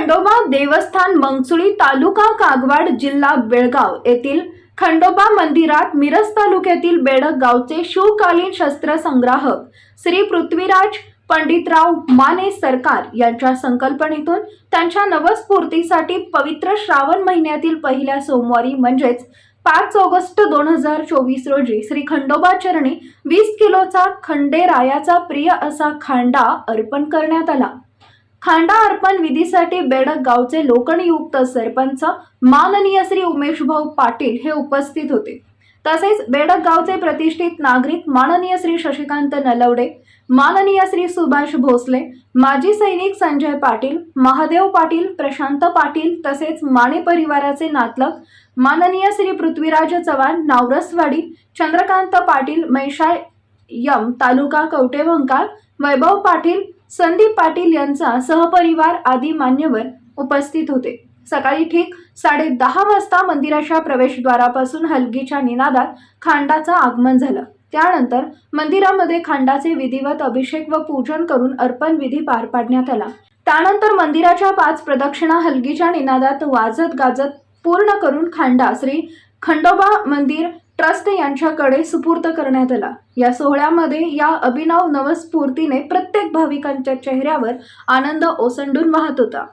खंडोबा देवस्थान मंगसुळी तालुका कागवाड जिल्हा बेळगाव येथील खंडोबा मंदिरात मिरज तालुक्यातील बेडक गावचे शिवकालीन शस्त्र संग्राहक श्री पृथ्वीराज पंडितराव माने सरकार यांच्या संकल्पनेतून त्यांच्या नवस्फूर्तीसाठी पवित्र श्रावण महिन्यातील पहिल्या सोमवारी म्हणजेच 5 ऑगस्ट 2024 रोजी श्री खंडोबा चरणी 20 किलोचा खंडेरायाचा प्रिय असा खांडा अर्पण करण्यात आला। खांडा अर्पण विधीसाठी बेडक गावचे लोकनियुक्त सरपंच माननीय श्री उमेश भाऊ पाटील हे उपस्थित होते। तसेच बेडक गावचे प्रतिष्ठित नागरिक माननीय श्री शशिकांत नलवडे, माननीय श्री सुभाष भोसले, माजी सैनिक संजय पाटील, महादेव पाटील, प्रशांत पाटील तसेच माने परिवाराचे नातलग माननीय श्री पृथ्वीराज चव्हाण नावरसवाडी, चंद्रकांत पाटील मैशाळ यम तालुका कवटेमंकाळ, वैभव पाटील, संदीप पाटील यांचा सहपरिवार आदी मान्यवर उपस्थित होते। सकाळी ठीक 10:30 वाजता मंदिराच्या प्रवेशद्वारापासून हलगीच्या निनादात खांडाचं आगमन झालं। त्यानंतर मंदिरामध्ये खांडाचे विधिवत अभिषेक व पूजन करून अर्पण विधी पार पाडण्यात आला। त्यानंतर मंदिराच्या 5 प्रदक्षिणा हलगीच्या निनादात वाजत गाजत पूर्ण करून खांडा श्री खंडोबा मंदिर ट्रस्ट यांच्याकडे सुपूर्द करण्यात आला। या सोहळ्यामध्ये या अभिनव नवस्फूर्तीने प्रत्येक भाविकांच्या चेहऱ्यावर आनंद ओसंडून वाहत होता।